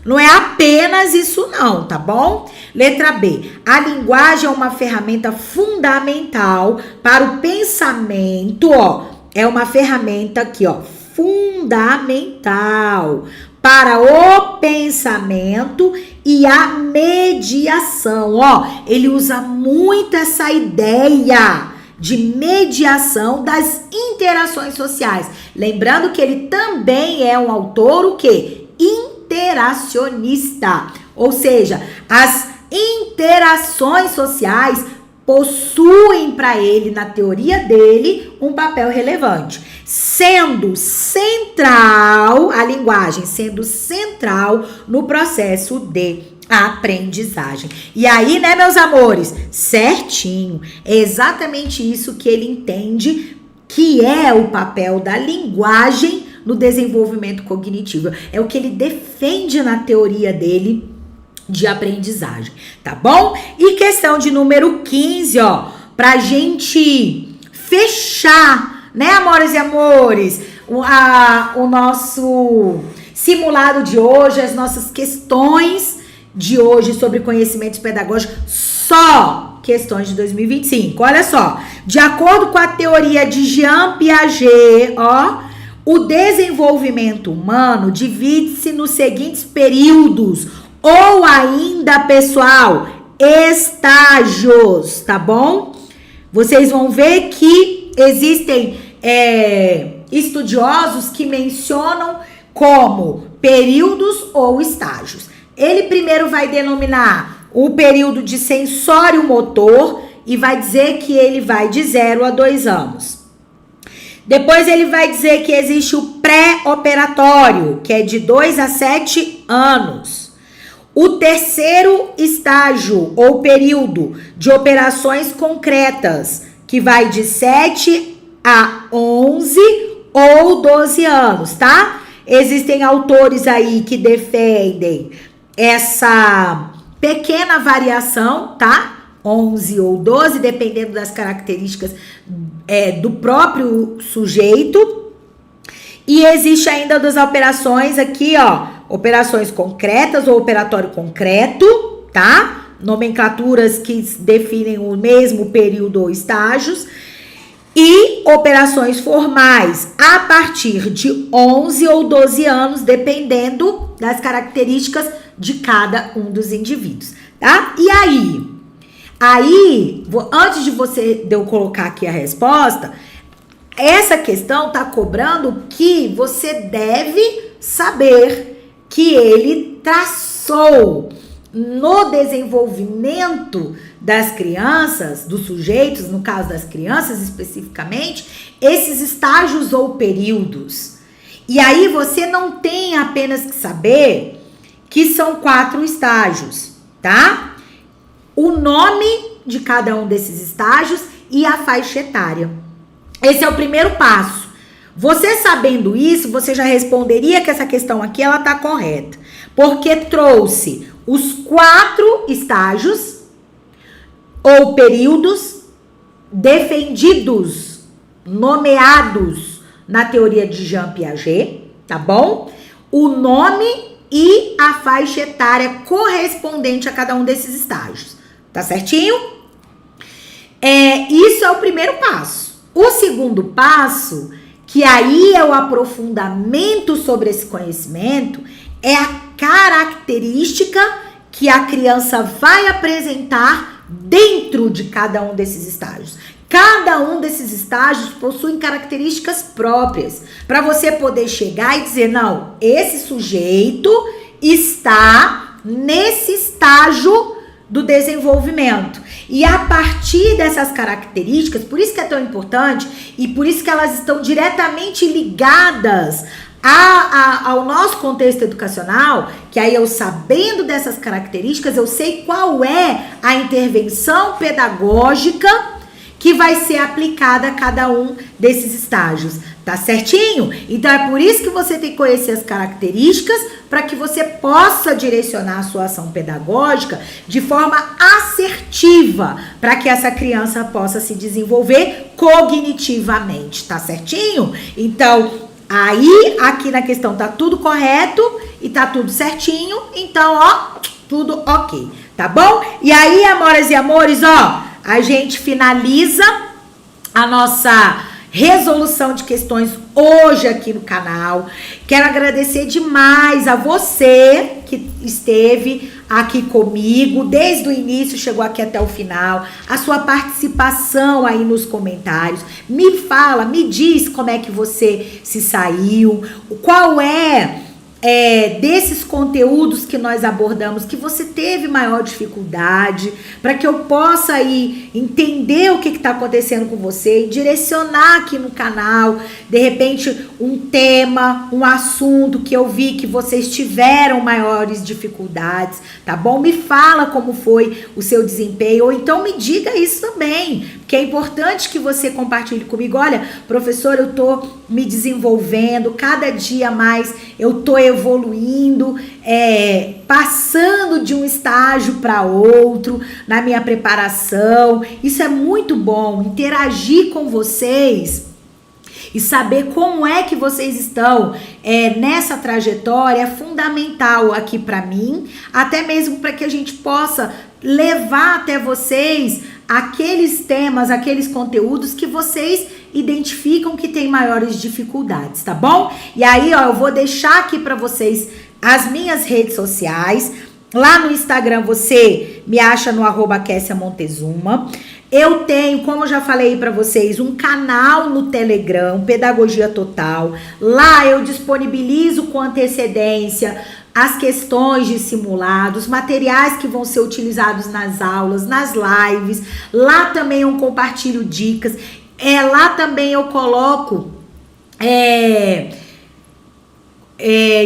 não é apenas isso não, tá bom? Letra B. A linguagem é uma ferramenta fundamental para o pensamento, ó. É uma ferramenta aqui, ó, fundamental para o pensamento e a mediação, ó. Ele usa muito essa ideia de mediação das interações sociais. Lembrando que ele também é um autor, o quê? Interacionista. Ou seja, as interações sociais possuem para ele, na teoria dele, um papel relevante, sendo central, a linguagem sendo central no processo de aprendizagem. E aí, né, meus amores? Certinho. É exatamente isso que ele entende que é o papel da linguagem no desenvolvimento cognitivo. É o que ele defende na teoria dele de aprendizagem, tá bom? E questão de número 15, ó, pra gente fechar, né, amores e amores, o nosso simulado de hoje, as nossas questões de hoje sobre conhecimentos pedagógicos, só questões de 2025. Olha só, de acordo com a teoria de Jean Piaget, ó, o desenvolvimento humano divide-se nos seguintes períodos, ou ainda, pessoal, estágios, tá bom? Vocês vão ver que existem estudiosos que mencionam como períodos ou estágios. Ele primeiro vai denominar o período de sensório motor e vai dizer que ele vai de 0 a 2 anos. Depois ele vai dizer que existe o pré-operatório, que é de 2 a 7 anos. O terceiro estágio ou período de operações concretas, que vai de 7 a 11 ou 12 anos, tá? Existem autores aí que defendem essa pequena variação, tá? 11 ou 12, dependendo das características do próprio sujeito. E existe ainda das operações aqui, ó, operações concretas ou operatório concreto, tá? Nomenclaturas que definem o mesmo período ou estágios. E operações formais a partir de 11 ou 12 anos, dependendo das características de cada um dos indivíduos, tá? E aí, antes de eu colocar aqui a resposta, essa questão tá cobrando que você deve saber que ele traçou no desenvolvimento das crianças, dos sujeitos, no caso das crianças especificamente, esses estágios ou períodos. E aí você não tem apenas que saber que são 4 estágios, tá? O nome de cada um desses estágios e a faixa etária. Esse é o primeiro passo. Você sabendo isso, você já responderia que essa questão aqui ela tá correta, porque trouxe os 4 estágios ou períodos defendidos, nomeados na teoria de Jean Piaget, tá bom? O nome e a faixa etária correspondente a cada um desses estágios, tá certinho? Isso é o primeiro passo. O segundo passo, que aí é o aprofundamento sobre esse conhecimento, é a característica que a criança vai apresentar dentro de cada um desses estágios. Cada um desses estágios possui características próprias, para você poder chegar e dizer, não, esse sujeito está nesse estágio do desenvolvimento. E a partir dessas características, por isso que é tão importante e por isso que elas estão diretamente ligadas ao nosso contexto educacional, que aí eu sabendo dessas características, eu sei qual é a intervenção pedagógica que vai ser aplicada a cada um desses estágios, Tá certinho? Então é por isso que você tem que conhecer as características para que você possa direcionar a sua ação pedagógica de forma assertiva, para que essa criança possa se desenvolver cognitivamente, tá certinho? Então, aí aqui na questão tá tudo correto e tá tudo certinho, então, ó, tudo ok, tá bom? E aí, amoras e amores, ó, a gente finaliza a nossa resolução de questões hoje aqui no canal. Quero agradecer demais a você que esteve aqui comigo desde o início, chegou aqui até o final, a sua participação aí nos comentários. Me fala, me diz como é que você se saiu, qual desses conteúdos que nós abordamos que você teve maior dificuldade, para que eu possa aí entender o que está acontecendo com você e direcionar aqui no canal, de repente um tema, um assunto que eu vi que vocês tiveram maiores dificuldades, tá bom? Me fala como foi o seu desempenho, ou então me diga isso também, porque é importante que você compartilhe comigo. Olha, professor, eu tô me desenvolvendo, cada dia mais eu tô evoluindo, passando de um estágio para outro na minha preparação. Isso é muito bom, interagir com vocês e saber como é que vocês estão nessa trajetória é fundamental aqui para mim, até mesmo para que a gente possa levar até vocês aqueles temas, aqueles conteúdos que vocês identificam que tem maiores dificuldades, tá bom? E aí, ó, eu vou deixar aqui para vocês as minhas redes sociais. Lá no Instagram você me acha no @KessiaMontezuma. Eu tenho, como eu já falei para vocês, um canal no Telegram, Pedagogia Total. Lá eu disponibilizo com antecedência as questões de simulados, materiais que vão ser utilizados nas aulas, nas lives. Lá também eu compartilho dicas. Lá também eu coloco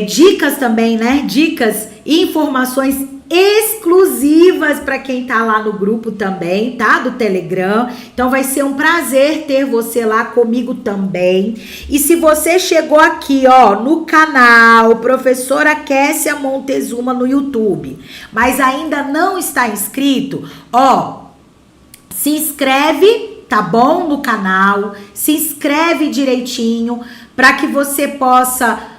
dicas também, né? Dicas e informações exclusivas para quem tá lá no grupo também, tá? Do Telegram. Então vai ser um prazer ter você lá comigo também. E se você chegou aqui, ó, no canal Professora Kessia Montezuma no YouTube, mas ainda não está inscrito, ó, se inscreve, tá bom? No canal, se inscreve direitinho para que você possa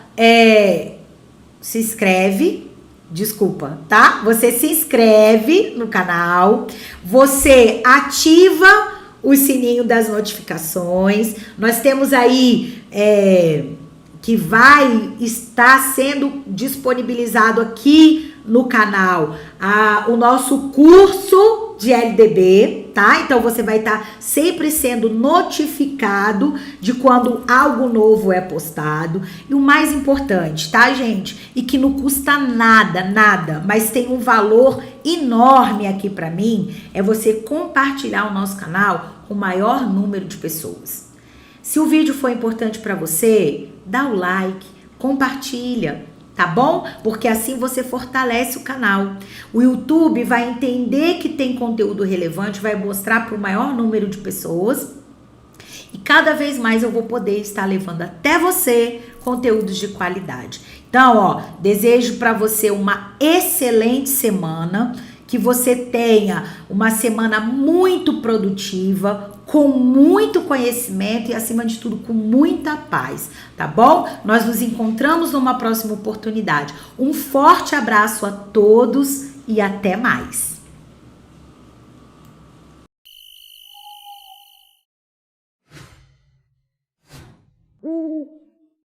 tá? Você se inscreve no canal, você ativa o sininho das notificações. Nós temos aí que vai estar sendo disponibilizado aqui no canal o nosso curso de LDB, tá? Então você vai estar sempre sendo notificado de quando algo novo é postado. E o mais importante, tá, gente? E que não custa nada, mas tem um valor enorme aqui pra mim, é você compartilhar o nosso canal com o maior número de pessoas. Se o vídeo foi importante pra você, dá o like, compartilha, tá bom? Porque assim você fortalece o canal. O YouTube vai entender que tem conteúdo relevante, vai mostrar para o maior número de pessoas. E cada vez mais eu vou poder estar levando até você conteúdos de qualidade. Então, ó, desejo para você uma excelente semana, que você tenha uma semana muito produtiva, com muito conhecimento e, acima de tudo, com muita paz, tá bom? Nós nos encontramos numa próxima oportunidade. Um forte abraço a todos e até mais!